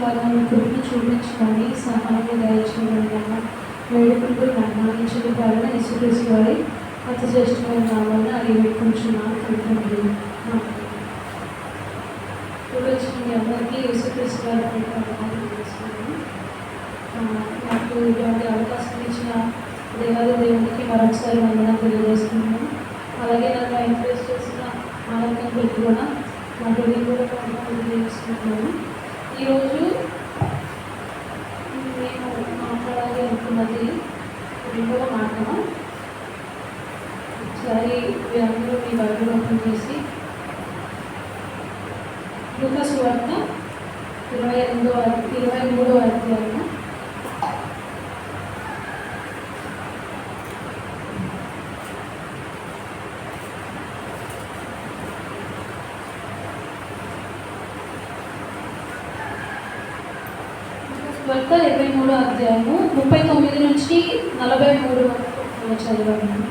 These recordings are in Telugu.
వారిని కృపను చూపించుకొని సహాయాన్ని దయచేయడం వేడుకలు నిర్ణయించిన ద్వారా యేసుక్రీస్తు వారి అతి శ్రేష్టమైన నామాన్ని అడిగి పెట్టుకుంటున్నాను. మీ అందరికీ యేసుక్రీస్తు వారి తెలుసుకున్నాను. నాకు ఇటువంటి అవకాశం ఇచ్చిన దేవునికి మరొకసారి వందనం తెలియజేస్తున్నాను. అలాగే నన్ను ఎంకరేజ్ చేసిన ఆనందంకి కూడా నా హృదయం కూడా తెలియజేస్తున్నాను. ఈరోజు నేను మాట్లాడాలి అనుకున్నది రెండవ మాట. ఒకసారి మీరందరూ మీ బైబిల్ ఓపెన్ చేసి లూకా సువార్త 23వ అధ్యాయం వార్త 23వ అధ్యాయము 39 నుంచి 43 వరకు చదవండి.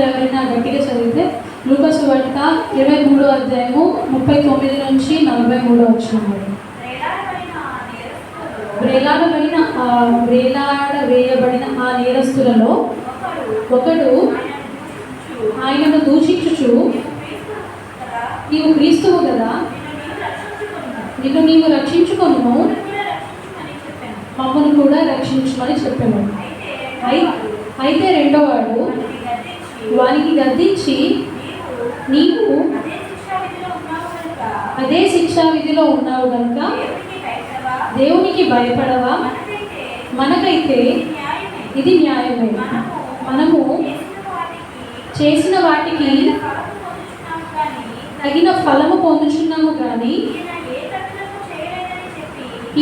ఎవరైనా గట్టిగా చదివితే లూకా సువార్త 23వ అధ్యాయము 39 నుంచి 43 వచనం. వేయబడిన ఆ నేరస్తులలో ఒకడు ఆయనను దూషించుచు, నీవు క్రీస్తువు కదా, నిన్ను నీవు రక్షించుకొను, మమ్మల్ని కూడా రక్షించమని చెప్పాను. అయితే రెండోవాడు వానికి గద్దించి, నీవు అదే శిక్షా విధిలో ఉన్నావు కనుక దేవునికి భయపడవా? మనకైతే ఇది న్యాయమే. మనము చేసిన వాటికి తగిన ఫలము పొందుచున్నాము కానీ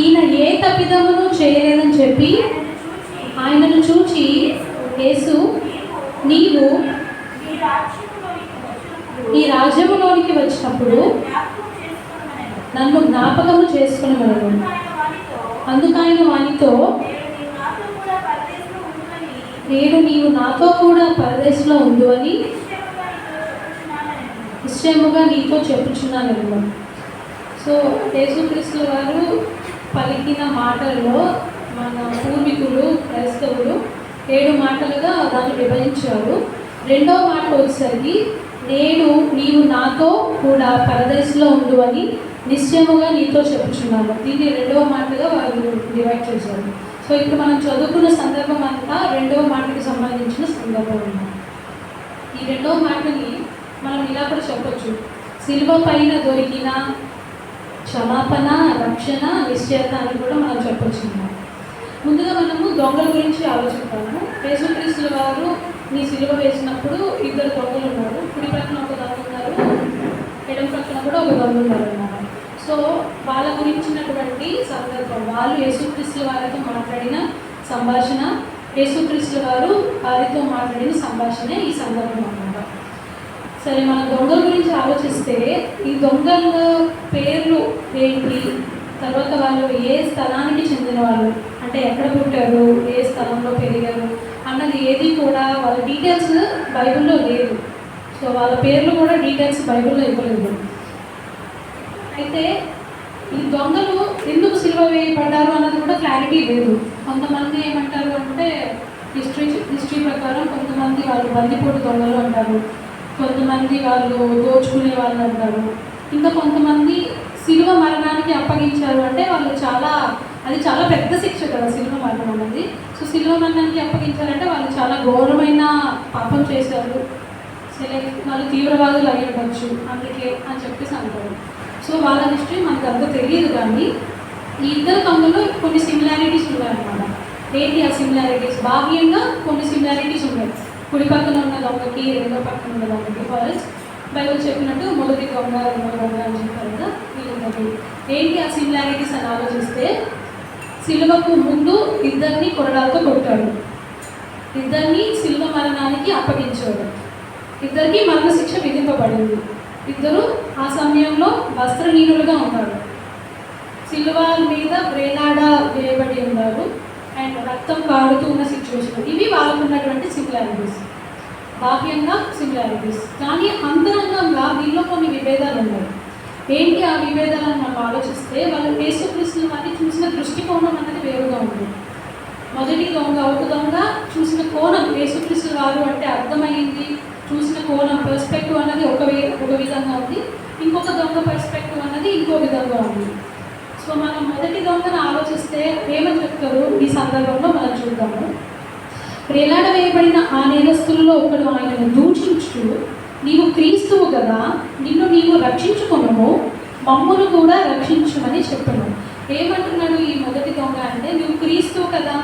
ఈయన ఏ తప్పిదమును చేయలేదని చెప్పి ఆయనను చూచి, యేసు, నీవు నీ రాజ్యములోనికి వచ్చినప్పుడు నన్ను జ్ఞాపకము చేసుకునేవాడు. అందుకైన వానితో, నేను నీవు నాతో కూడా పరదేశంలో ఉండు అని నిశ్చయముగా నీతో చెప్పుచున్నాను. సో యేసుక్రీస్తు వారు పలికిన మాటల్లో మన పూర్వీకులు క్రైస్తవులు 7 మాటలుగా దాన్ని విభజించారు. రెండో మాట వచ్చేసరికి, నీవు నాతో కూడా పరదేశంలో ఉండు అని నిశ్చయముగా నీతో చెప్పుచున్నాను. దీన్ని రెండవ మాటగా వాళ్ళు డివైడ్ చేశారు. సో ఇప్పుడు మనం చదువుకున్న సందర్భం అంతా రెండవ మాటకి సంబంధించిన సందర్భం అన్నమాట. ఈ రెండవ మాటని మనం ఇలా కూడా చెప్పచ్చు, శిలువ పైన దొరికిన క్షమాపణ, రక్షణ, నిశ్చయత అని కూడా మనం చెప్పచ్చు. ముందుగా మనము దొంగల గురించి ఆలోచిస్తాము. యేసుక్రీస్తు వారు నీ శిలువ వేసినప్పుడు 2 దొంగలు ఉన్నారు. కుడి ప్రక్కన ఒక దొంగ ఉన్నారు, ఎడమ ప్రక్కన కూడా ఒక దొంగ ఉన్నారు అన్నమాట. సో వాళ్ళ గురించినటువంటి సందర్భం, వాళ్ళు యేసుక్రీస్తు వారితో మాట్లాడిన సంభాషణ, యేసుక్రీస్తు వారు వారితో మాట్లాడిన సంభాషణే ఈ సందర్భం అన్నమాట. సరే, మన దొంగల గురించి ఆలోచిస్తే ఈ దొంగల పేర్లు ఏంటి, తర్వాత వాళ్ళు ఏ స్థలానికి చెందిన వాళ్ళు, అంటే ఎక్కడ పుట్టారు, ఏ స్థలంలో పెరిగారు అన్నది ఏది కూడా వాళ్ళ డీటెయిల్స్ బైబిల్లో లేదు. సో వాళ్ళ పేర్లు కూడా డీటెయిల్స్ బైబిల్లో ఇవ్వలేదు. అయితే ఈ దొంగలు ఎందుకు సిలువ వేయబడ్డారు అన్నది కూడా క్లారిటీ లేదు. కొంతమంది ఏమంటారు అంటే హిస్టరీ ప్రకారం కొంతమంది వాళ్ళు బందిపోటు దొంగలు అంటారు, కొంతమంది వాళ్ళు దోచుకునే వాళ్ళు అంటారు, ఇంకా కొంతమంది సిలువ మరణానికి అప్పగించారు అంటే వాళ్ళు అది చాలా పెద్ద శిక్ష కదా సిలువ మరణం అన్నది. సో సిలువ మరణానికి అప్పగించారంటే వాళ్ళు చాలా ఘోరమైన పాపం చేశారు, వాళ్ళు తీవ్రవాదులు అయి ఉండొచ్చు అందుకే అని చెప్పేసి అంటారు. సో వాళ్ళ హిస్టరీ మనకు అంత తెలియదు. కానీ ఈ 2 దొంగలు కొన్ని సిమిలారిటీస్ ఉన్నాయన్నమాట. ఏంటి ఆ సిమిలారిటీస్? బాహ్యంగా కొన్ని సిమిలారిటీస్ ఉన్నాయి. కుడి పక్కన ఉన్న దొంగకి, రెండో పక్కన ఉన్న దొంగకి. ఫస్ట్ బైబిల్ చెప్పినట్టు మొదటి దొంగ, రెండో దొంగ అని చెప్పారు కదా, వీళ్ళకి ఏంటి ఆ సిమిలారిటీస్ అని ఆలోచిస్తే, సిలువకు ముందు 2 కొరడాలతో కొట్టాడు, 2 సిలువ మరణానికి అప్పగించాడు, 2 మరణశిక్ష విధింపబడింది. 2 ఆ సమయంలో వస్త్రహీనులుగా ఉన్నారు, సిలువ మీద వేలాడ వేయబడి ఉన్నారు, అండ్ రక్తం కారుతూ ఉన్న సిచ్యువేషన్. ఇవి వాళ్ళకు ఉన్నటువంటి సిమిలారిటీస్, బాహ్యంగా సిమిలారిటీస్. కానీ అంతరంగంగా వీళ్ళు కొన్ని విభేదాలు ఏంటి ఆ విభేదాలను మనం ఆలోచిస్తే వాళ్ళు యేసుక్రీస్తుని వారిని చూసిన దృష్టికోణం అన్నది వేరుగా ఉంది. మొదటి దొంగ ఒక దొంగ చూసిన కోణం యేసుక్రీస్తు వారు అంటే అర్థమైంది, చూసిన కోణం పర్స్పెక్టివ్ అన్నది ఒక విధంగా ఉంది, ఇంకొక దొంగ పర్స్పెక్టివ్ అన్నది ఇంకో విధంగా ఉంది. సో మనం మొదటి దొంగను ఆలోచిస్తే ఏమని చెప్తారు ఈ సందర్భంలో మనం చూద్దాము. వేలాడ వేయబడిన ఆ నేరస్తులలో ఒకడు ఆయనను దూషించు, నీవు క్రీస్తువు కదా, నిన్ను నీవు రక్షించుకొనుము, మమ్మును కూడా రక్షించుమని చెప్పను. ఏమంటున్నాడు ఈ మొదటి దొంగ అంటే, నువ్వు క్రీస్తువు కదా,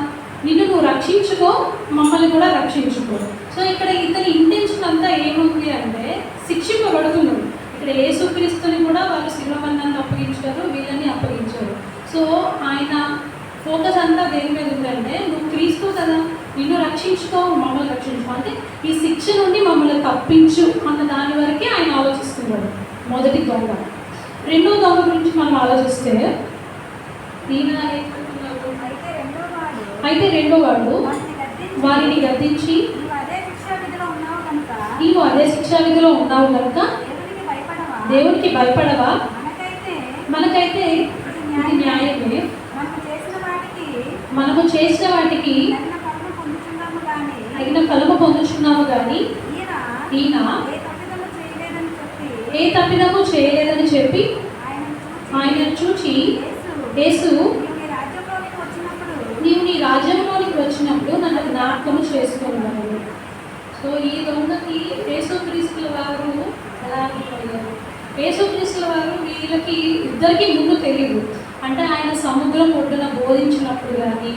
నిన్ను నువ్వు రక్షించుకో, మమ్మల్ని కూడా రక్షించుకో. సో ఇక్కడ ఇతని ఇంటెన్షన్ అంతా ఏముంది అంటే శిక్షింపబడుతున్నాడు. ఇక్కడ యేసుక్రీస్తుని కూడా వాళ్ళు శిలువమరణాన్ని అప్పగించారు, వీళ్ళని అప్పగించారు. సో ఆయన ఫోకస్ అంతా దేని మీద ఉందంటే, నువ్వు క్రీస్తు కదా, నిన్ను రక్షించుకో, మమ్మల్ని రక్షించుకో, అంటే ఈ శిక్ష నుండి మమ్మల్ని తప్పించు అన్న దాని వరకే ఆయన ఆలోచిస్తున్నాడు మొదటి దొంగ. రెండో దొంగ గురించి మనం ఆలోచిస్తే ఈయన అయితే రెండో వాడు వారిని గద్దించి, నీవు అదే శిక్షా విధిలో ఉన్నావు కనుక దేవునికి భయపడవా, మనకైతే ఇది న్యాయమే, మనము చేసిన వాటికి తగిన ఫలము పొందుచున్నాము కానీ ఈయన ఏ తప్పిదము చేయలేదని చెప్పి ఆయన చూచి, యేసు నీవు నీ రాజ్యంలోనికి వచ్చినప్పుడు నన్ను జ్ఞాపకం చేసుకున్నాను. సో ఈ దొంగకి యేసుక్రీస్తుల వారు ఎలా అయ్యారు, యేసుక్రీస్తుల వారు వీళ్ళకి ఇద్దరికి ముందు తెలియదు. అంటే ఆయన సముద్రం ఒడ్డున బోధించినప్పుడు కానీ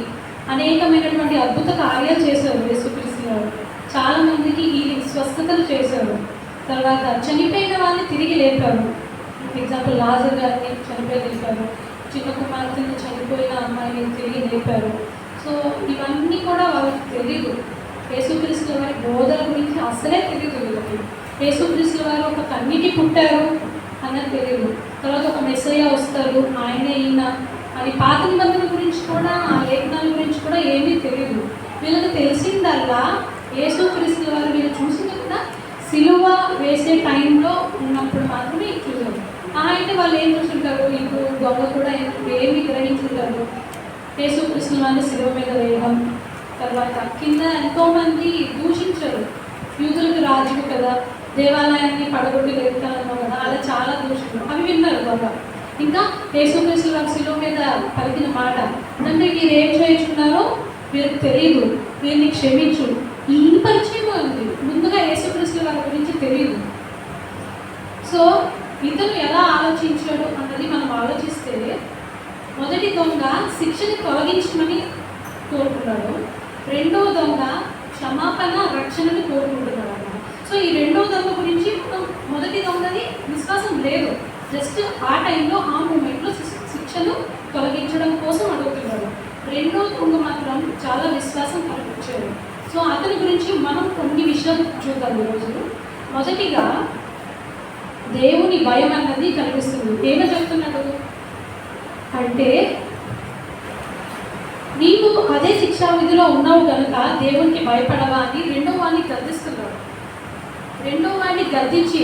అనేకమైనటువంటి అద్భుత కార్యాలు చేశారు యేసుక్రీస్తుల వారు. చాలామందికి ఈ స్వస్థతలు చేశారు. తర్వాత చనిపోయిన వాళ్ళని తిరిగి లేపారు. ఎగ్జాంపుల్ లాజర్ గారిని చనిపోయి లేపారు, చిన్న కుమార్తెని చనిపోయిన అమ్మాయిని తిరిగి లేపారు. సో ఇవన్నీ కూడా వాళ్ళకి తెలియదు. యేసుక్రీస్తుల వారి బోధన గురించి అసలే తెలియదు వీళ్ళకి. యేసుక్రీస్తుల వారు ఒక కన్యకి పుట్టారు అన్నది తెలియదు. తర్వాత ఒక మెస్సయ్య వస్తారు, ఆయనే ఈయన అని పాత నిబంధనల గురించి కూడా ఆ లేఖనాల గురించి కూడా ఏమీ తెలియదు. వీళ్ళకి తెలిసిందల్లా యేసుక్రీస్తుల వారు వీళ్ళు చూసింది కూడా సిలువ వేసే టైంలో ఉన్నప్పుడు మాత్రమే చూసారు. అయితే వాళ్ళు ఏం చూస్తుంటారు, ఇప్పుడు దొంగ కూడా ఏమి గ్రహించుంటారు, యేసుక్రీస్తుల వారిని సిలువ మీద వేయడం, తర్వాత కింద ఎంతోమంది దూషించారు. యూదులకు రాజు కదా, దేవాలయాన్ని పడగొట్టి లేపుతానన్నావు కదా, అలా చాలా దూషించారు. అవి విన్నారు దొంగ. ఇంకా యేసుక్రీస్తుల వారి సిలువ మీద పలికిన మాట అంటే వీరు ఏం చేయించుకున్నారో వీరికి తెలియదు, వీరిని క్షమించు, ఈ పరిచయం ఉంది. ముందుగా యేసుక్రీస్తుల వారి గురించి తెలియదు. సో ఇతను ఎలా ఆలోచించాడు అన్నది మనం ఆలోచిస్తే, మొదటి దొంగ శిక్షని తొలగించమని కోరుకున్నాడు, రెండవ దొంగ క్షమాపణ రక్షణని కోరుకుంటున్నాడు అన్నమాట. సో ఈ రెండవ దొంగ గురించి మొదటి దొంగది విశ్వాసం లేదు, జస్ట్ ఆ టైంలో ఆ మూమెంట్లో శిక్షను తొలగించడం కోసం అడుగుతున్నాడు. రెండో దొంగ మాత్రం చాలా విశ్వాసం కనిపించాడు. సో అతని గురించి మనం కొన్ని విషయాలు చూద్దాం ఈరోజు. మొదటిగా దేవుని భయం అన్నది కనిపిస్తుంది. ఏమో చెప్తున్నాడు అంటే, నీవు అదే శిక్షా విధిలో ఉన్నావు కనుక దేవునికి భయపడవా అని రెండో వాడిని గద్దిస్తున్నాడు. రెండో వాడిని గద్దించి,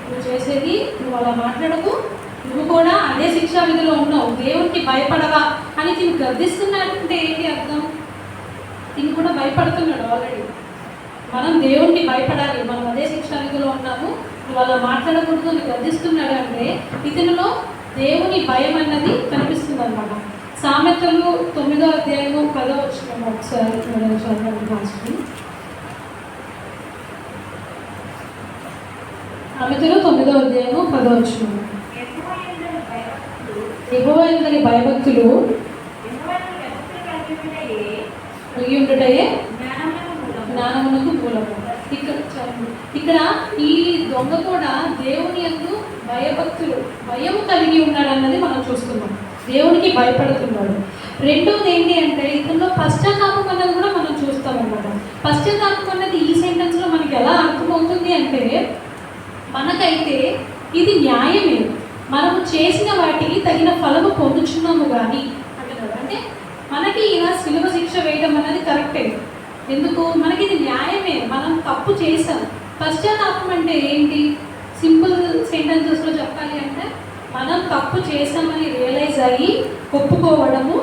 నువ్వు చేసేది, నువ్వు అలా మాట్లాడకు, నువ్వు కూడా అదే శిక్షా విధిలో ఉన్నావు, దేవునికి భయపడవా అని తిని గద్దిస్తున్నాడంటే ఏంటి అర్థం? తిని కూడా భయపడుతున్నాడు ఆల్రెడీ. మనం దేవునికి భయపడాలి, మనం అదే శిక్షా విధిలో ఉన్నాము, నువ్వు అలా మాట్లాడకూడదు అని గద్దిస్తున్నాడు అంటే ఇతనిలో దేవుని భయం అన్నది కనిపిస్తుంది అన్నమాట. సామెతలు 9వ అధ్యాయము 10వ వచనం ఒకసారి రాసుకుని. సామెతలు 9వ అధ్యాయము 10వ వచనం. యెహోవా యందలి భయభక్తులు కలిగి ఉండుటయే జ్ఞానమునకు మూలము. ఇక్కడ ఈ దొంగ కూడా దేవుని యందు భయము కలిగి ఉన్నాడు అన్నది మనం చూస్తున్నాం. దేవునికి భయపడుతున్నాడు. రెండోది ఏంటి అంటే ఇతనిలో పశ్చాత్తాపం అన్నది కూడా మనం చూస్తాం అన్నమాట. పశ్చాత్తాపం అన్నది ఈ సెంటెన్స్లో మనకి ఎలా అర్థమవుతుంది అంటే, మనకైతే ఇది న్యాయమే, మనము చేసిన వాటికి తగిన ఫలము పొందుచున్నాము కానీ అంటున్నాడు. అంటే మనకి ఇలా శిలువ శిక్ష వేయడం అన్నది కరెక్టే. ఎందుకు? మనకి ఇది న్యాయమే, మనం తప్పు చేసాం. పశ్చాత్తాపం అంటే ఏంటి? సింపుల్ సెంటెన్సెస్లో చెప్పాలి అంటే మనం తప్పు చేసామని రియలైజ్ అయ్యి ఒప్పుకోవడము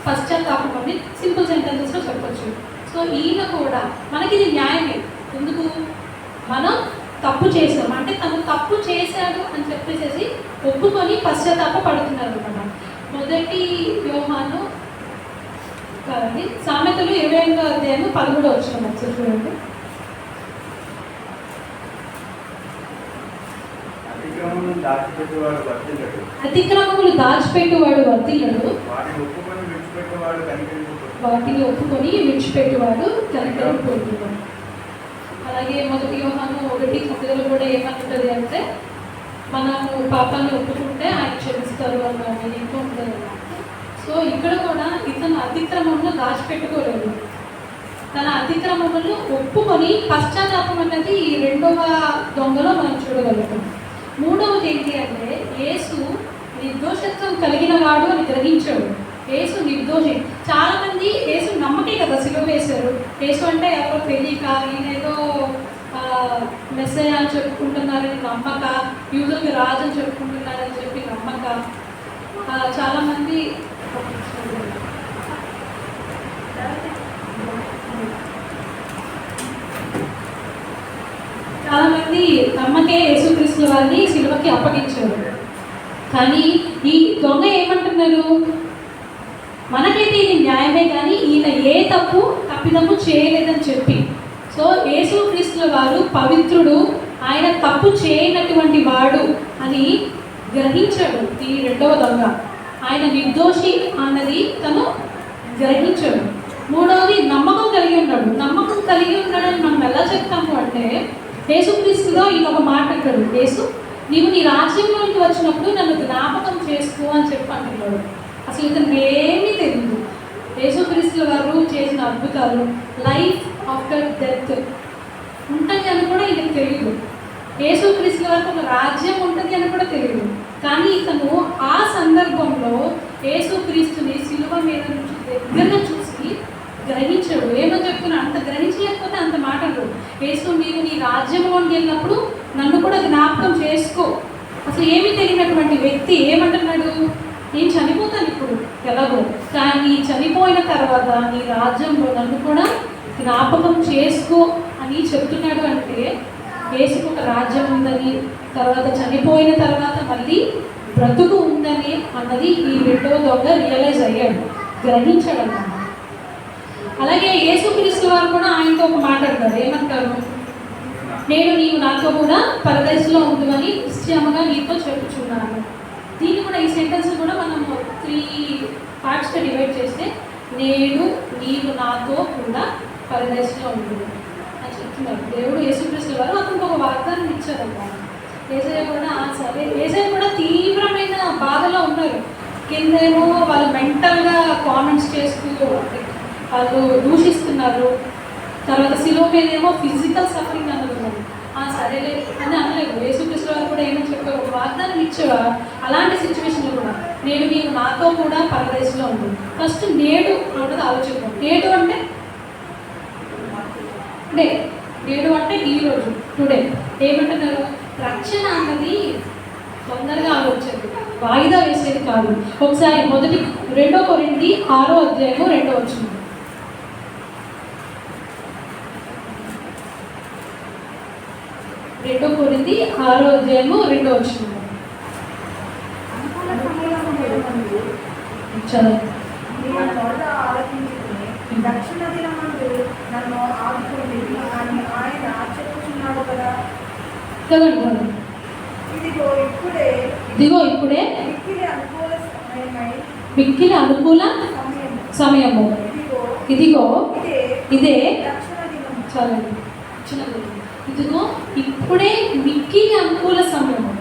పశ్చాత్తాపం అని సింపుల్ సెంటెన్సెస్లో చెప్పచ్చు. సో ఈయన కూడా మనకి ఇది న్యాయమే. ఎందుకు? మనం తప్పు చేసాం అంటే తను తప్పు చేశాడు అని చెప్పేసి ఒప్పుకొని పశ్చాత్తాప పడుతున్నారు అనమాట. మొదటి యోహాను కాదండి, సామెతలు 28వ అధ్యాయం 13వ వచనం ఒకసారి చూడండి. అతిక్రమములు దాచిపెట్టువాడు వర్ధిల్లడు, వాటిని ఒప్పుకొని విడిచిపెట్టువాడు కనికరం పొందుతాడు. అలాగే మొదటి యోహాను 1:9 కూడా ఏమంటుంది అంటే మనము పాపాన్ని ఒప్పుకుంటే ఆయన క్షమిస్తారు అన్న మీనింగ్ ఉంటుంది అన్నమాట. సో ఇక్కడ కూడా ఇతను అతిక్రమంలో దాచిపెట్టుకోలేదు, తన అతిక్రమములను ఒప్పుకొని పశ్చాత్తాపం అన్నది ఈ రెండవ దొంగలో మనం చూడగలుగుతాం. మూడవది ఏంటి అంటే యేసు నిర్దోషత్వం కలిగిన వాడు అని గ్రహించాడు. యేసు నిర్దోషి. చాలా మంది యేసు నమ్మకే కదా సిలువ వేశారు. యేసు అంటే ఎవరో తెలియక, ఈయనేదో మెస్సయ్య అని చెప్పుకుంటున్నారని నమ్మక, యూదులకి రాజు అని చెప్పుకుంటున్నారని చెప్పి నమ్మక చాలామంది నమ్మకే యేసుక్రీస్తు వారిని సిలువకి అప్పగించారు. కానీ ఈ దొంగ ఏమంటున్నారు? మనకైతే ఇది న్యాయమే, కానీ ఈయన ఏ తప్పిదము చేయలేదని చెప్పి. సో యేసుక్రీస్తుల వారు పవిత్రుడు, ఆయన తప్పు చేయనటువంటి వాడు అని గ్రహించాడు ఈ రెండవ దొంగ. ఆయన నిర్దోషి అన్నది తను గ్రహించాడు. మూడవది నమ్మకం కలిగి ఉన్నాడు. నమ్మకం కలిగి ఉన్నాడని మనం ఎలా చెప్తాము అంటే యేసుక్రీస్తులో ఈయన ఒక మాట అంటాడు, యేసు నీవు నీ రాజ్యంలోకి వచ్చినప్పుడు నన్ను జ్ఞాపకం చేసుకో అని చెప్పి అంటున్నాడు. అసలు ఇతను ఏమీ తెలియదు. యేసుక్రీస్తుల వారు చేసిన అద్భుతాలు, లైఫ్ ఆఫ్టర్ డెత్ ఉంటుంది అని కూడా ఈయనకు తెలియదు. యేసుక్రీస్తుల వారికి ఒక రాజ్యం ఉంటుంది అని కూడా తెలియదు. కానీ ఇతను ఆ సందర్భంలో యేసుక్రీస్తుని సిలువ మీద నుంచి దగ్గరగా చూసి గ్రహించాడు. ఏమని చెప్తున్నా, అంత గ్రహించలేకపోతే అంత మాటలు. యేసు నీవు నీ రాజ్యంలోకి వెళ్ళినప్పుడు నన్ను కూడా జ్ఞాపకం చేసుకో. అసలు ఏమీ తెలియనటువంటి వ్యక్తి ఏమంటున్నాడు? నేను చనిపోతాను ఇప్పుడు ఎలాగో, కానీ చనిపోయిన తర్వాత నీ రాజ్యంలో నన్ను కూడా జ్ఞాపకం చేసుకో అని చెప్తున్నాడు. అంటే యేసుకు ఒక రాజ్యం ఉందని, తర్వాత చనిపోయిన తర్వాత మళ్ళీ బ్రతుకు ఉందని అన్నది ఈ రెండవ దొంగ రియలైజ్ అయ్యాడు, గ్రహించాడు అన్నమాట. అలాగే యేసుక్రీస్తు వారు కూడా ఆయనతో ఒక మాట అంటారు. ఏమంటారు? నీవు నాతో కూడా పరదేశంలో ఉందని నిశ్చయముగా నీతో చెప్పుచున్నాను. దీన్ని కూడా ఈ సెంటెన్స్ కూడా మనం 3 పార్ట్స్గా డివైడ్ చేస్తే నీవు నాతో కూడా పరదేశంలో ఉంటుంది అని చెప్తున్నారు. దేవుడు యేసుక్రీస్తు వారు అతనికి ఒక వాగ్దానం ఇచ్చారన్నమాట. ఏసయ్య కూడా సరే, ఏసయ్య కూడా తీవ్రమైన బాధలో ఉన్నారు. కిందేమో వాళ్ళు మెంటల్గా కామెంట్స్ చేస్తూ వాళ్ళు దూషిస్తున్నారు. తర్వాత సిలువ మీద ఏమో ఫిజికల్ సఫరింగ్ అన్నది. సరేలే అని అనలేదు. యేసుక్రీస్తు వారు కూడా ఏమని చెప్పారు? ఒక వాగ్దానం ఇచ్చేవా అలాంటి సిచ్యువేషన్లో కూడా నీవు నాతో కూడా పరదేశంలో ఉంటుంది. ఫస్ట్ నేడు అన్నది ఆలోచిద్దాం. నేడు అంటే ఈరోజు, టుడే. ఏమంటున్నారు? రక్షణ అన్నది తొందరగా ఆలోచించదు, వాయిదా వేసేది కాదు. ఒకసారి 2 కొరింథీ 6వ అధ్యాయము 2వ వచనం. 2 కొరింథీ 6వ అధ్యాయము 2వ వచనం. దక్షిణ దినమందు నన్ను ఆదుకోండి అని ఆయన చెప్పుచున్నాడు కదా. ఇదిగో ఇప్పుడే మిక్కిలి అనుకూల సమయము. ఇదిగో ఇదే చాలండి. ఇదిగో ఇప్పుడే మిక్కిలి అనుకూల సమయము.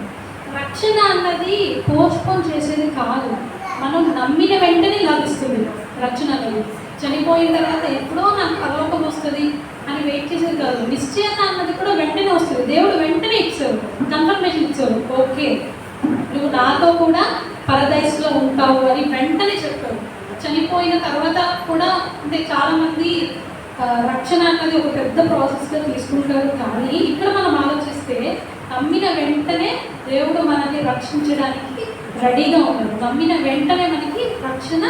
రక్షణ అన్నది పోస్ట్పోన్ చేసేది కాదు, మనం నమ్మిన వెంటనే లభిస్తుంది రక్షణ అనేది. చనిపోయిన తర్వాత ఎప్పుడో నాకు పరలోకం వస్తుంది అని వెయిట్ చేసేది కాదు. నిశ్చయత అన్నది కూడా వెంటనే వస్తుంది. దేవుడు వెంటనే ఇచ్చారు, కన్ఫర్మేషన్ ఇచ్చారు. ఓకే, నువ్వు నాతో కూడా పరదైస్లో ఉంటావు అని వెంటనే చెప్పారు. చనిపోయిన తర్వాత కూడా అంటే చాలామంది రక్షణ అన్నది ఒక పెద్ద ప్రాసెస్గా తీసుకుంటారు. కానీ ఇక్కడ మనం ఆలోచిస్తే నమ్మిన వెంటనే దేవుడు మనల్ని రక్షించడానికి రెడీగా ఉన్నాడు. నమ్మిన వెంటనే మనకి రక్షణ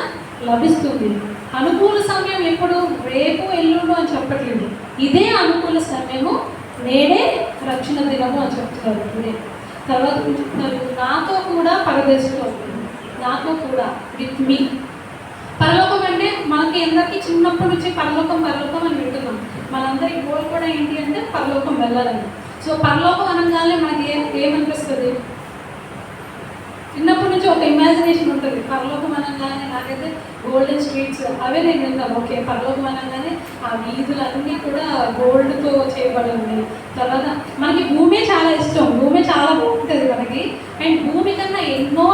లభిస్తుంది. అనుకూల సమయం ఎప్పుడు? రేపు ఎల్లుండు అని చెప్పట్లేదు. ఇదే అనుకూల సమయము, నేడే రక్షణ దినము అని చెప్తున్నారు. ఇదే తర్వాత చెప్తున్నారు, నాతో కూడా పరదేశంలో ఉంటుంది, నాతో కూడా విత్ మీ. పరలోకం అంటే మనకి అందరికీ చిన్నప్పటి నుంచి పరలోకం పరలోకం అని వింటున్నాం. మనందరి గోల్ కూడా ఏంటి అంటే పరలోకం వెళ్ళాలని. సో పరలోకం అనగానే మనకి ఏమనిపిస్తుంది? చిన్నప్పటి నుంచి ఒక ఇమాజినేషన్ ఉంటుంది. పరలోకం అనగానే నాకైతే గోల్డెన్ స్ట్రీట్స్ అవే నేను విన్నాను. ఓకే, పరలోకం అనగానే ఆ వీధులన్నీ కూడా గోల్డ్తో చేయబడి ఉన్నాయి. తర్వాత మనకి భూమి చాలా ఇష్టం, భూమి చాలా బాగుంటుంది మనకి. అండ్ భూమి కన్నా ఎన్నో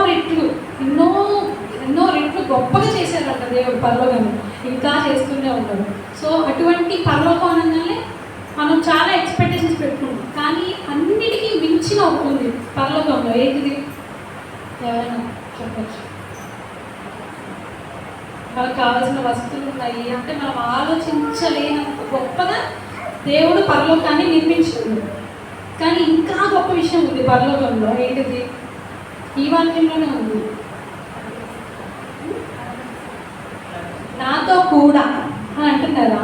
రెట్లు గొప్పగా చేశారంట దేవుడు పరలోకం, ఇంకా చేస్తూనే ఉంటాడు. సో అటువంటి పరలోకం అనగానే మనం చాలా ఎక్స్పెక్టేషన్స్ పెట్టుకుంటాం. కానీ అన్నిటికీ మించిన ఉంటుంది పరలోకంలో. ఏంటిది? ఎవరైనా చెప్పచ్చు? మనకు కావాల్సిన వస్తువులు ఉన్నాయి అంటే మనం ఆలోచించలేనంత గొప్పగా దేవుడు పరలోకాన్ని నిర్మించింది. కానీ ఇంకా గొప్ప విషయం ఉంది పరలోకంలో. ఏంటిది? ఈ వాక్యంలోనే ఉంది, నాతో కూడా అని అంటున్నారా?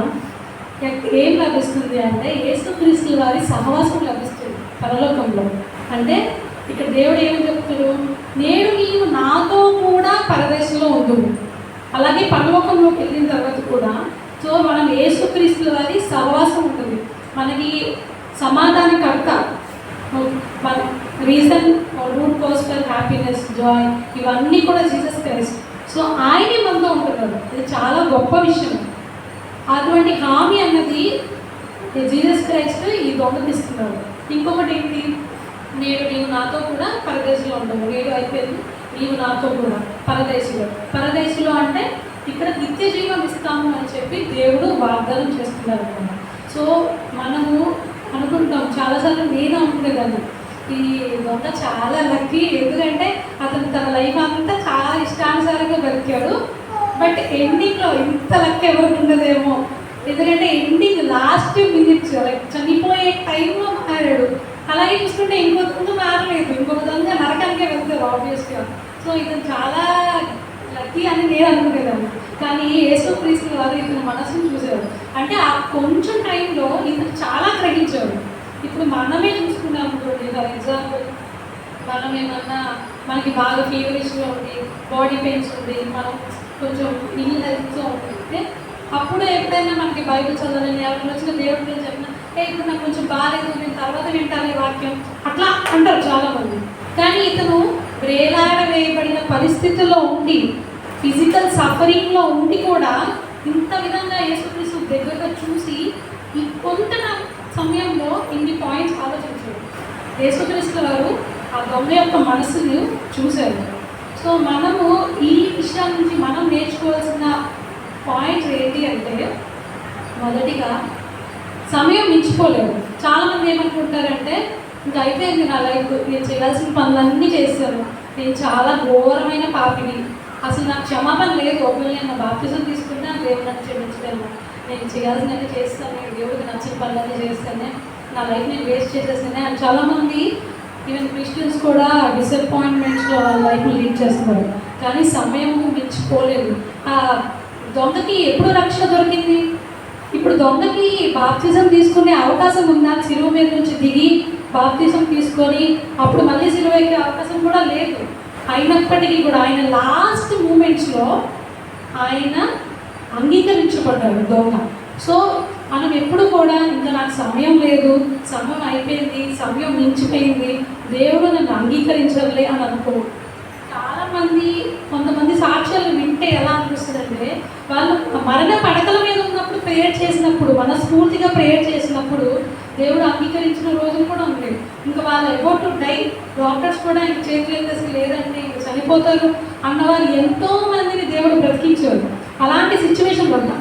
ఏం లభిస్తుంది అంటే యేసుక్రీస్తు వారి సహవాసం లభిస్తుంది పరలోకంలో. అంటే ఇక్కడ దేవుడు ఏమని చెప్తాడు? నేడు నీవు నాతో కూడా పరదేశంలో ఉండు. అలాగే పరలోకంలోకి వెళ్ళిన తర్వాత కూడా సో మనం యేసుక్రీస్తు వారి సహవాసం ఉంటుంది. మనకి సమాధానకర్త, మన reason, root cause for happiness, Joy, ఇవన్నీ కూడా జీసస్ క్రైస్ట్. సో ఆయనే మనతో ఉంటున్నాడు. ఇది చాలా గొప్ప విషయం. అటువంటి హామీ అన్నది జీసస్ క్రైస్ట్ ఈ దొంగకి ఇస్తున్నాడు. ఇంకొకటి ఏంటి? నేడు నీవు నాతో కూడా పరదేశంలో ఉంటావు. నేడు అయిపోయింది, నీవు నాతో కూడా పరదేశంలో అంటే ఇక్కడ నిత్య జీవం ఇస్తాము అని చెప్పి దేవుడు వాగ్దానం చేస్తున్నారు అనమాట. సో మనము అనుకుంటాం, చాలాసార్లు నేను అనుకునేదాన్ని, ఈ దొంగ చాలా లక్కీ, ఎందుకంటే అతను తన లైఫ్ అంతా చాలా ఇష్టానుసారంగా బతికాడు. బట్ ఎండింగ్లో ఇంత లక్ ఎవరికి ఉండదేమో, ఎందుకంటే ఎండింగ్ లాస్ట్ మినిట్స్ లైక్ చనిపోయే టైంలో మారాడు. అలాగే చూస్తుంటే ఇంకొక ముందు మారలేదు, ఇంకొక దొంగ నరకానికే వెళ్తారు ఆబ్వియస్గా. సో ఇతను చాలా లక్కీ అని నేను అనుకునేదాన్ని. కానీ యేసుక్రీస్తు వారు ఇతను మనసును చూశారు. అంటే ఆ కొంచెం టైంలో ఇతను చాలా గ్రహించాడు. ఇప్పుడు మనమే చూసుకున్నాం అనుకోండి, ఫర్ ఎగ్జాంపుల్ మనం ఏమన్నా మనకి బాగా ఫీవరిష్గా ఉంది, బాడీ పెయిన్స్ ఉంది, మనం కొంచెం ఇల్ హెల్త్తో ఉంటే అప్పుడు ఎప్పుడైనా మనకి బైబిల్ చదవాలని ఎవరిని వచ్చిన దేవుడి గురించి చెప్పిన ఇప్పుడు నాకు కొంచెం బాగాలేదు, నేను తర్వాత వింటాను వాక్యం అట్లా అంటారు చాలామంది. కానీ ఇతను వేలాడవేయబడిన పరిస్థితుల్లో ఉండి, ఫిజికల్ సఫరింగ్లో ఉండి కూడా ఇంత విధంగా యేసుక్రీస్తు దగ్గరగా చూసి ఈ కొంత సమయంలో ఇన్ని పాయింట్స్ ఆలోచించారు. యేసుక్రీస్తు వారు ఆ దొంగ యొక్క మనసును చూశారు. సో మనము ఈ విషయాల నుంచి మనం నేర్చుకోవాల్సిన పాయింట్స్ ఏంటి అంటే, మొదటిగా సమయం మించిపోలేదు. చాలామంది ఏమనుకుంటారంటే ఇంకా అయిపోయింది నా లైఫ్, నేను చేయాల్సిన పనులన్నీ చేశాను, నేను చాలా ఘోరమైన పాపిని, అసలు నాకు క్షమాపణ లేదు, ఒకవేళ నేను బాప్తిజం తీసుకుంటే దేవుడు నన్ను క్షమించలేను, నేను చేయాల్సినవి చేస్తాను, నేను దేవుడికి నచ్చిన పనులన్నీ చేస్తానే, నా లైఫ్ నేను వేస్ట్ చేసేస్తానే అని చాలామంది ఈవెన్ క్రిస్టియన్స్ కూడా డిసప్పాయింట్మెంట్స్లో వాళ్ళ లైఫ్ని లీడ్ చేస్తున్నారు. కానీ సమయం మించిపోలేదు. ఆ దొంగకి ఎప్పుడు రక్షణ దొరికింది? ఇప్పుడు దొంగకి బాప్తిజం తీసుకునే అవకాశం ఉందా? సిలువ మీద నుంచి దిగి బాప్తిజం తీసుకొని అప్పుడు మళ్ళీ సిలువ ఎక్కే అవకాశం కూడా లేదు. అయినప్పటికీ కూడా ఆయన లాస్ట్ మూమెంట్స్లో ఆయన అంగీకరించబడ్డాడు దొంగ. సో మనం ఎప్పుడు కూడా ఇంకా నాకు సమయం లేదు, సమయం అయిపోయింది, సమయం మించిపోయింది, దేవుడు నన్ను అంగీకరించలే అని అనుకో. కొంతమంది సాక్ష్యాలు వింటే ఎలా అనిపిస్తుందంటే, వాళ్ళు మరణ పడకల మీద ఉన్నప్పుడు ప్రేయర్ చేసినప్పుడు, మనస్ఫూర్తిగా ప్రేయర్ చేసినప్పుడు దేవుడు అంగీకరించిన రోజులు కూడా ఉన్నాయి. ఇంకా వాళ్ళు అబౌట్ టు డై, డాక్టర్స్ కూడా ఇంక చేతులు అసలు లేదంటే ఇంక చనిపోతారు అన్నవారు ఎంతో మందిని దేవుడు బ్రతికించారు. అలాంటి సిచ్యువేషన్ వల్ల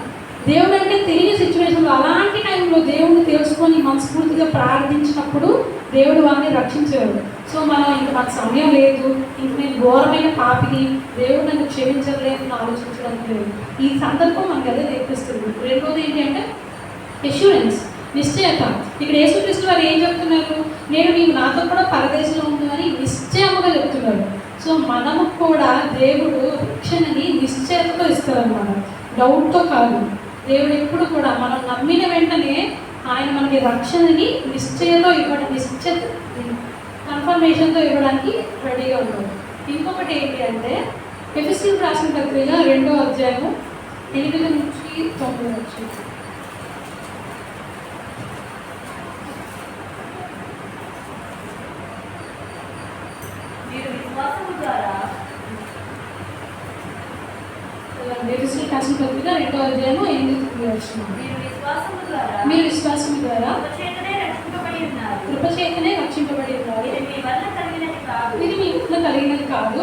దేవుడు అంటే తెలియని సిచ్యువేషన్లో అలాంటి టైంలో దేవుడిని తెలుసుకొని మనస్ఫూర్తిగా ప్రార్థించినప్పుడు దేవుడు వారిని రక్షించాడు. సో మనం ఇంక నాకు సమయం లేదు, ఇంక నేను ఘోరమైన పాపిని, దేవుడు నన్ను క్షమించలేదని ఆలోచించడానికి లేదు. ఈ సందర్భం మనకు అదే నేర్పిస్తుంది. రెండోది ఏంటి అంటే ఎష్యూరెన్స్, నిశ్చయత. ఇక్కడ యేసుక్రీస్తు వారు ఏం చెప్తున్నారు? నేను నీవు నాతో కూడా పరదేశంలో ఉండు అని నిశ్చయముగా చెప్తున్నాడు. సో మనము కూడా దేవుడు రక్షణని నిశ్చయతతో ఇస్తారనమాట, డౌట్తో కాదు. దేవుడు ఎప్పుడు కూడా మనం నమ్మిన వెంటనే ఆయన మనకి రక్షణని నిశ్చయతో ఇవ్వడం, కన్ఫర్మేషన్తో ఇవ్వడానికి రెడీగా ఉన్నాడు. ఇంకొకటి ఏంటి అంటే ఎఫెసీయులకు రాసిన పత్రిక 2వ అధ్యాయము 8 నుంచి 9 వరకు. ఎఫెసీయులకు రాసిన పత్రిక 2వ అధ్యాయము 8 నుంచి 9 వరకు. మీరు విశ్వాసము ద్వారా కృపచేతనే రక్షింపబడి ఉన్నారు. ఇది మీ వల్ల కలిగినది కాదు,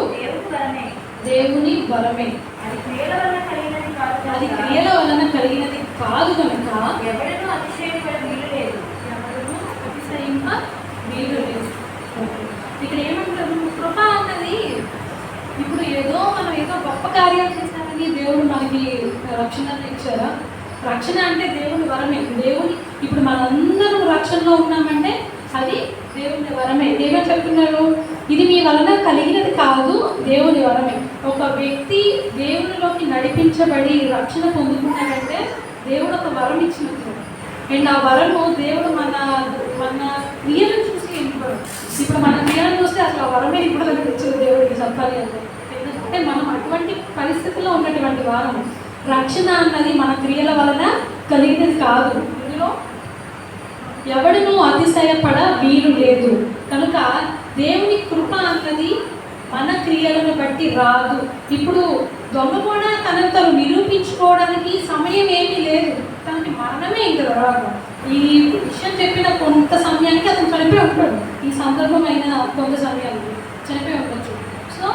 దేవుని వరమే. అది క్రియల వలన కలిగినది కాదు కనుక ఎవరినూ అతిశయింప వీలు లేదు. ఇక్కడ ఏమంటారు, కృప అన్నది ఇప్పుడు మనం ఏదో గొప్ప కార్యాలు చేస్తామని దేవుడు మనకి రక్షణ ఇచ్చారా? రక్షణ అంటే దేవుని వరమే. దేవుని ఇప్పుడు మనందరం రక్షణలో ఉన్నామంటే అది దేవుని వరమే. ఏమని చెప్తున్నారు? ఇది మీ వలన కలిగినది కాదు, దేవుని వరమే. ఒక వ్యక్తి దేవునిలోకి నడిపించబడి రక్షణ పొందుకున్నాడంటే దేవుడు ఒక వరం ఇచ్చినట్టు. అండ్ ఆ వరము దేవుడు మన క్రియలను చూసి ఎంపుకోడు. ఇప్పుడు మన క్రియలను చూస్తే అసలు ఆ వరమే ఇప్పుడు తెచ్చేది దేవుడికి చెప్పాలి అంటే. ఎందుకంటే మనం అటువంటి పరిస్థితుల్లో ఉన్నటువంటి వారం. రక్షణ అన్నది మన క్రియల వలన కలిగినది కాదు, ఇందులో ఎవడునూ అతిశయపడ వీలు లేదు. కనుక దేవుని కృప అన్నది మన క్రియలను బట్టి రాదు. ఇప్పుడు దొంగ కూడా తనను తను నిరూపించుకోవడానికి సమయం ఏమీ లేదు, తనకి మరణమే ఇంకా రాదు. ఈ విషయం చెప్పిన కొంత సమయానికి అతను చనిపోయి ఉంటాడు. ఈ సందర్భమైన కొంత సమయానికి చనిపోయి ఉండొచ్చు. సో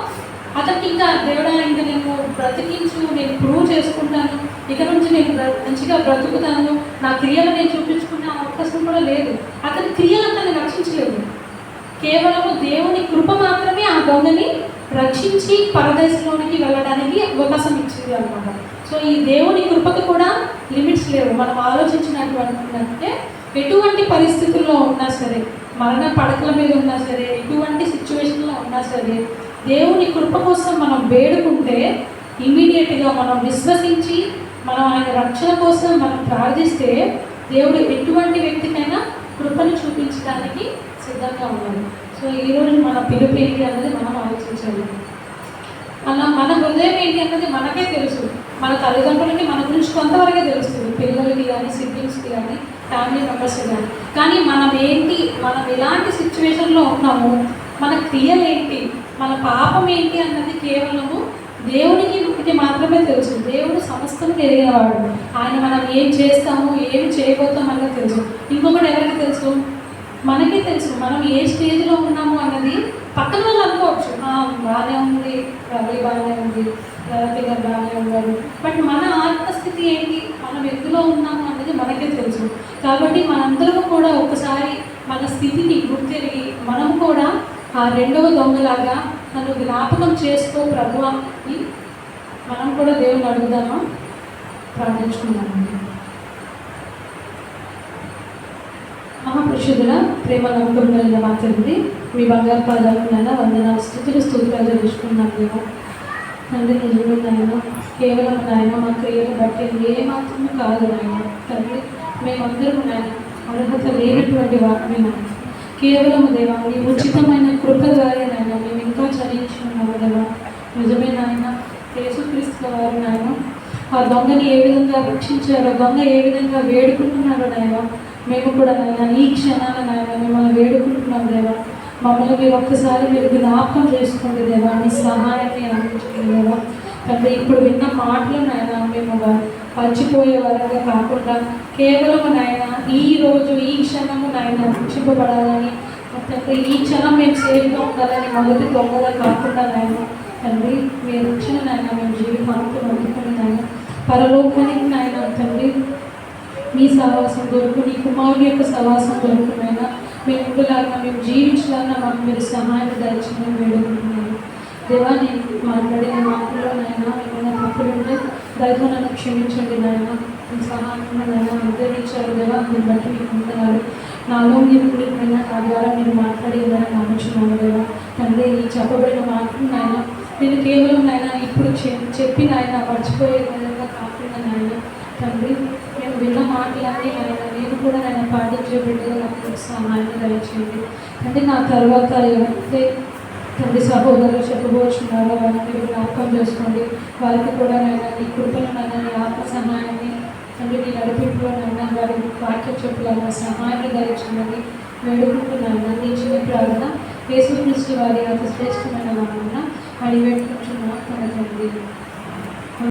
అతనికి ఇంకా దేవుడా ఇంకా నేను బ్రతికించు, నేను ప్రూవ్ చేసుకుంటాను, ఇక నుంచి నేను మంచిగా బ్రతుకుతాను, నా క్రియలు నేను చూపించుకునే అవకాశం కూడా లేదు. అతని క్రియలు అతన్ని రక్షించలేదు. కేవలము దేవుని కృప మాత్రమే ఆ దొంగని రక్షించి పరదేశంలోనికి వెళ్ళడానికి అవకాశం ఇచ్చింది అనమాట. సో ఈ దేవుని కృపకు కూడా లిమిట్స్ లేవు. మనం ఆలోచించినటువంటి ఎటువంటి పరిస్థితుల్లో ఉన్నా సరే, మరణ పడకల మీద ఉన్నా సరే, ఎటువంటి సిచ్యువేషన్లో ఉన్నా సరే, దేవుని కృప కోసం మనం వేడుకుంటే ఇమీడియట్గా మనం విశ్వసించి మనం ఆయన రక్షణ కోసం మనం ప్రార్థిస్తే దేవుడు ఎటువంటి వ్యక్తికైనా కృపను చూపించడానికి సిద్ధంగా ఉన్నాడు. సో ఈరోజు మన పిలుపు ఏంటి అన్నది మనం ఆలోచించాలి. మన హృదయం ఏంటి అన్నది మనకే తెలుసు. మన తల్లిదండ్రులకి మన గురించి కొంతవరకే తెలుస్తుంది, పిల్లలకి కానీ సిబ్లింగ్స్కి కానీ ఫ్యామిలీ మెంబర్స్కి కానీ. కానీ మనం ఎలాంటి సిచ్యువేషన్లో ఉన్నాము, మన క్రియలు ఏంటి, మన పాపం ఏంటి అన్నది కేవలము దేవునికి మాత్రమే తెలుసు. దేవుడు సమస్తము ఎరిగినవాడు. ఆయన మనం ఏం చేస్తాము, ఏం చేయబోతాం అన్నది తెలుసు. ఇంకొకటి ఎవరికి తెలుసు? మనకే తెలుసు. మనం ఏ స్టేజ్లో ఉన్నాము అన్నది పక్కన వాళ్ళు అనుకోవచ్చు, బాగానే ఉంది, రవి బాగానే ఉంది, రవి గారు బాగానే ఉన్నారు. బట్ మన ఆత్మస్థితి ఏంటి, మనం ఎందులో ఉన్నాము అన్నది మనకే తెలుసు. కాబట్టి మనందరము కూడా ఒకసారి మన స్థితిని గుర్తెరిగి మనం కూడా ఆ రెండవ దొంగలాగా నన్ను జ్ఞాపకం చేసుకో ప్రభువా అని మనం కూడా దేవుని అడుగుదామా? ప్రార్థించుకున్నామండి. మహాపురుషుల ప్రేమ నమ్మకం మా తండ్రి, మీ బంగారు పాదాలైనా వందనాలు స్థుతులు తెలుసుకున్నాం. మేము తండ్రి నిజమే నాయన, కేవలం నాయన మా క్రియలు బట్టి ఏ మాత్రము కాదు నాయన. తండ్రి మేమందరం నాయన అర్హత లేనటువంటి వారిని నాయన, కేవలం దేవా నీ ఉచితమైన కృప ద్వారా నాయన మేము ఇంకా చదివించుకున్నాము దేవా. నిజమే నాయన, యేసుక్రీస్తు వారు నాయన ఆ దొంగని ఏ విధంగా రక్షించారో, దొంగ ఏ విధంగా వేడుకుంటున్నారో నాయన, మేము కూడా నాయన ఈ క్షణాన నాయన మిమ్మల్ని వేడుకుంటున్నాం దేవా. మమ్మల్ని మీరు ఒక్కసారి మీరు జ్ఞాపకం చేసుకోండి దేవా, మీ సహాయాన్ని అందించండి దేవా. తండ్రి ఇప్పుడు విన్న మాటలు నాయన మేము మర్చిపోయే వారంగా కాకుండా కేవలం నాయన ఈ రోజు ఈ క్షణము నాయన రక్షింపబడాలని, తండ్రి ఈ క్షణం మేము సేఫ్గా ఉండాలని మొదటి దొంగగా కాకుండా నాయన తండ్రి మీ రక్షణ నాయన మేము జీవితానికి అందుకుని నాయన పరలోకానికి నాయన తండ్రి మీ సహవాసం దొరుకు, నీ కుమారుని యొక్క సహవాసం దొరుకునైనా మేము ఉండలాగా మేము జీవించలాగా మాకు మీరు సహాయం దయచేయమని వేడుకుంటున్నాను దేవా. నేను మాట్లాడిన మాటల్లో నాయన ఏమైనా తప్పులుంటే దయతో నన్ను క్షమించండి నాయన. మీ సహాయం నాయన ఉద్ధరించారు దేవా, మీరు బట్టి మీకు ఉంటున్నారు. నాలో మీరు ఉండిపోయినా నా ద్వారా మీరు మాట్లాడేదని నమ్ముచున్నాను లేదా తండ్రి ఈ చెప్పబడిన మాటలు నాయన నేను కేవలం నాయన ఇప్పుడు చెప్పి నాయన మర్చిపోయే విధంగా కాకుండా నాయన తండ్రి నేను విన్న మాటలన్నీ నాయన నేను కూడా నాయన పాటించే బిడ్డగా నాకు సహాయాన్ని దయచేయండి అంటే నా తర్వాత ఎవరైతే తండ్రి సహోదరులు చెప్పబోచున్నారో వారిని మీరు జ్ఞాపకం చేసుకోండి వారికి కూడా నాయన నీ కృపను నాయన నీ ఆత్మ సహాయాన్ని తండ్రి నీ నడిపింపులో నాయన వారి వాక్య చెప్పుల సహాయాన్ని దయచేయండి వేడుకుంటున్నాను నీ చిన్న ప్రార్థన యేసుక్రీస్తు వారి అతి శ్రేష్టమైన నామమున అడిగి పెట్టుకుంటున్నాను తండ్రి.